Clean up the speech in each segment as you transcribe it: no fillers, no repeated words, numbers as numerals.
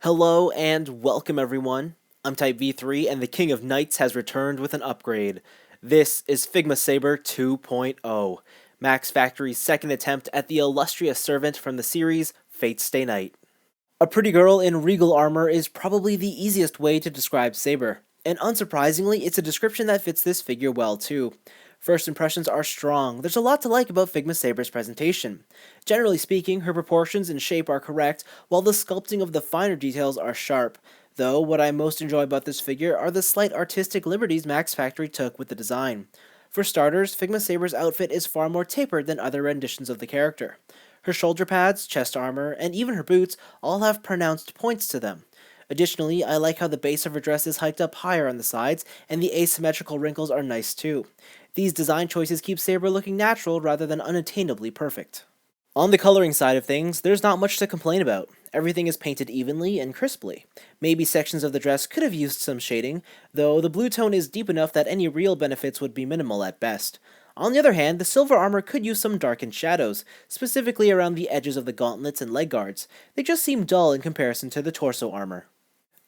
Hello and welcome everyone. I'm Type V3 and the King of Knights has returned with an upgrade. This is Figma Saber 2.0, Max Factory's second attempt at the illustrious servant from the series Fate Stay Night. A pretty girl in regal armor is probably the easiest way to describe Saber, and unsurprisingly, it's a description that fits this figure well too. First impressions are strong. There's a lot to like about Figma Saber's presentation. Generally speaking, her proportions and shape are correct, while the sculpting of the finer details are sharp. Though, what I most enjoy about this figure are the slight artistic liberties Max Factory took with the design. For starters, Figma Saber's outfit is far more tapered than other renditions of the character. Her shoulder pads, chest armor, and even her boots all have pronounced points to them. Additionally, I like how the base of her dress is hiked up higher on the sides, and the asymmetrical wrinkles are nice too. These design choices keep Saber looking natural rather than unattainably perfect. On the coloring side of things, there's not much to complain about. Everything is painted evenly and crisply. Maybe sections of the dress could have used some shading, though the blue tone is deep enough that any real benefits would be minimal at best. On the other hand, the silver armor could use some darkened shadows, specifically around the edges of the gauntlets and leg guards. They just seem dull in comparison to the torso armor.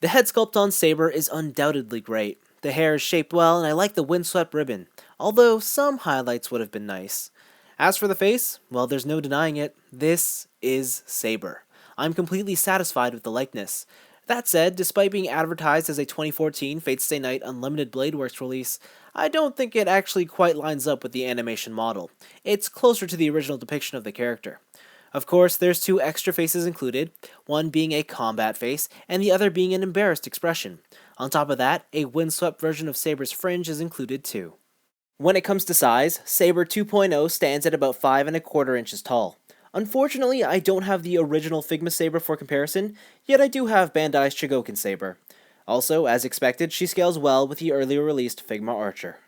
The head sculpt on Saber is undoubtedly great. The hair is shaped well, and I like the windswept ribbon, although some highlights would have been nice. As for the face, well, there's no denying it. This is Saber. I'm completely satisfied with the likeness. That said, despite being advertised as a 2014 Fate Stay Night Unlimited Bladeworks release, I don't think it actually quite lines up with the animation model. It's closer to the original depiction of the character. Of course, there's two extra faces included, one being a combat face, and the other being an embarrassed expression. On top of that, a windswept version of Saber's fringe is included too. When it comes to size, Saber 2.0 stands at about 5¼ inches tall. Unfortunately, I don't have the original Figma Saber for comparison, yet I do have Bandai's Chigoken Saber. Also, as expected, she scales well with the earlier released Figma Archer.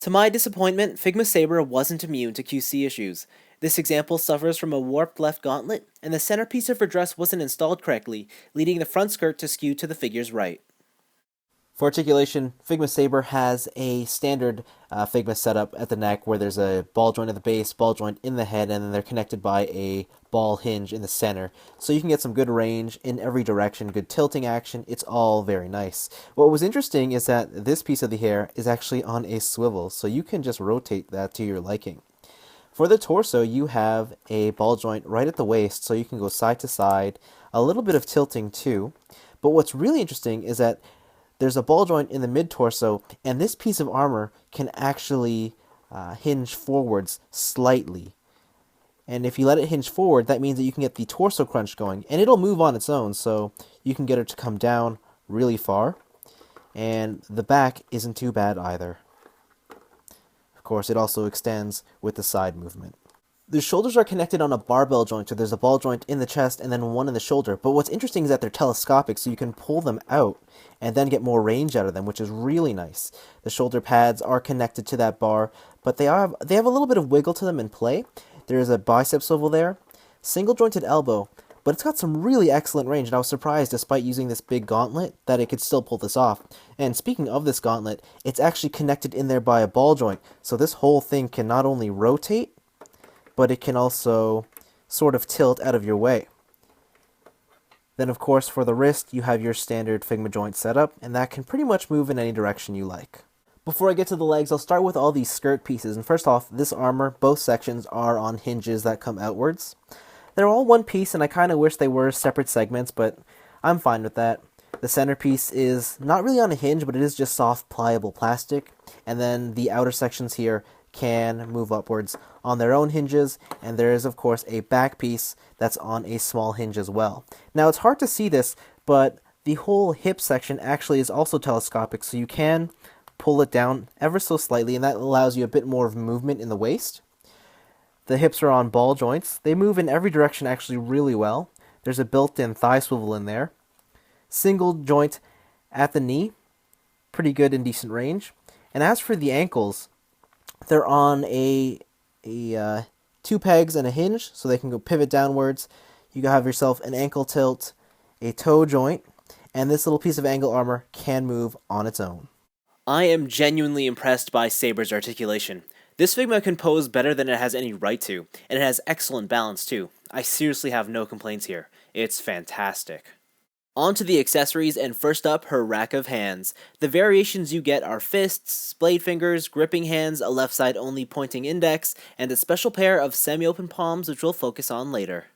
To my disappointment, Figma Saber wasn't immune to QC issues. This example suffers from a warped left gauntlet, and the centerpiece of her dress wasn't installed correctly, leading the front skirt to skew to the figure's right. For articulation, Figma Saber has a standard Figma setup at the neck where there's a ball joint at the base, ball joint in the head, and then they're connected by a ball hinge in the center. So you can get some good range in every direction, good tilting action. It's all very nice. What was interesting is that this piece of the hair is actually on a swivel, so you can just rotate that to your liking. For the torso, you have a ball joint right at the waist, so you can go side to side, a little bit of tilting too. But what's really interesting is that there's a ball joint in the mid-torso, and this piece of armor can actually hinge forwards slightly. And if you let it hinge forward, that means that you can get the torso crunch going, and it'll move on its own, so you can get it to come down really far. And the back isn't too bad either. Of course, it also extends with the side movement. The shoulders are connected on a barbell joint, so there's a ball joint in the chest and then one in the shoulder. But what's interesting is that they're telescopic, so you can pull them out and then get more range out of them, which is really nice. The shoulder pads are connected to that bar, but they have a little bit of wiggle to them in play. There's a bicep swivel there, single jointed elbow, but it's got some really excellent range, and I was surprised, despite using this big gauntlet, that it could still pull this off. And speaking of this gauntlet, it's actually connected in there by a ball joint, so this whole thing can not only rotate, but it can also sort of tilt out of your way. Then, of course, for the wrist, you have your standard Figma joint setup, and that can pretty much move in any direction you like. Before I get to the legs, I'll start with all these skirt pieces. And first off, this armor, both sections are on hinges that come outwards. They're all one piece, and I kind of wish they were separate segments, but I'm fine with that. The centerpiece is not really on a hinge, but it is just soft, pliable plastic. And then the outer sections here can move upwards on their own hinges, and there is of course a back piece that's on a small hinge as well. Now it's hard to see this, but the whole hip section actually is also telescopic, so you can pull it down ever so slightly, and that allows you a bit more of movement in the waist. The hips are on ball joints. They move in every direction actually really well. There's a built-in thigh swivel in there. Single joint at the knee, pretty good and decent range. And as for the ankles, they're on a two pegs and a hinge, so they can go pivot downwards. You have yourself an ankle tilt, a toe joint, and this little piece of angle armor can move on its own. I am genuinely impressed by Saber's articulation. This Figma can pose better than it has any right to, and it has excellent balance too. I seriously have no complaints here. It's fantastic. On to the accessories, and first up, her rack of hands. The variations you get are fists, blade fingers, gripping hands, a left side only pointing index, and a special pair of semi-open palms which we'll focus on later.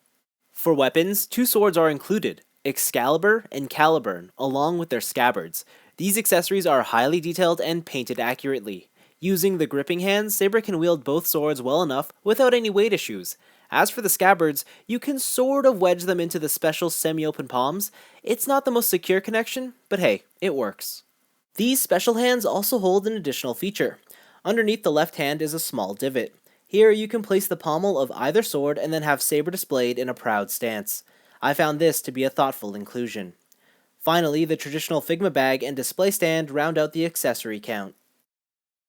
For weapons, 2 swords are included, Excalibur and Caliburn, along with their scabbards. These accessories are highly detailed and painted accurately. Using the gripping hands, Saber can wield both swords well enough without any weight issues. As for the scabbards, you can sort of wedge them into the special semi-open palms. It's not the most secure connection, but hey, it works. These special hands also hold an additional feature. Underneath the left hand is a small divot. Here you can place the pommel of either sword and then have Saber displayed in a proud stance. I found this to be a thoughtful inclusion. Finally, the traditional Figma bag and display stand round out the accessory count.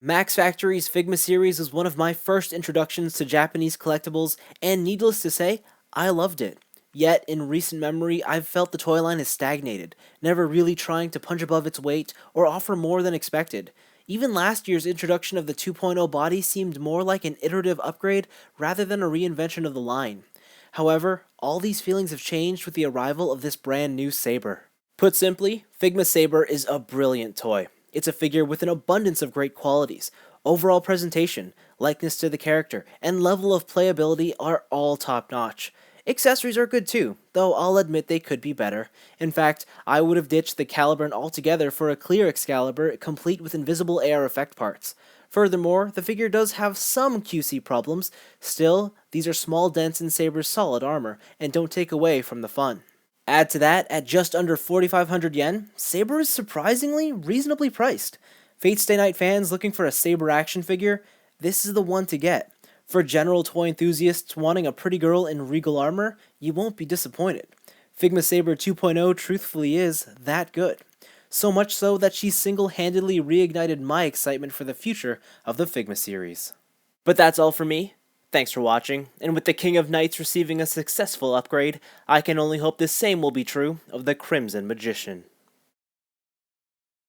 Max Factory's Figma series was one of my first introductions to Japanese collectibles, and needless to say, I loved it. Yet, in recent memory, I've felt the toy line has stagnated, never really trying to punch above its weight or offer more than expected. Even last year's introduction of the 2.0 body seemed more like an iterative upgrade rather than a reinvention of the line. However, all these feelings have changed with the arrival of this brand new Saber. Put simply, Figma Saber is a brilliant toy. It's a figure with an abundance of great qualities. Overall presentation, likeness to the character, and level of playability are all top-notch. Accessories are good too, though I'll admit they could be better. In fact, I would have ditched the Caliburn altogether for a clear Excalibur complete with invisible AR effect parts. Furthermore, the figure does have some QC problems. Still, these are small dents in Saber's solid armor, and don't take away from the fun. Add to that, at just under 4,500 yen, Saber is surprisingly reasonably priced. Fate Stay Night fans looking for a Saber action figure, this is the one to get. For general toy enthusiasts wanting a pretty girl in regal armor, you won't be disappointed. Figma Saber 2.0 truthfully is that good. So much so that she single-handedly reignited my excitement for the future of the Figma series. But that's all for me. Thanks for watching, and with the King of Knights receiving a successful upgrade, I can only hope the same will be true of the Crimson Magician.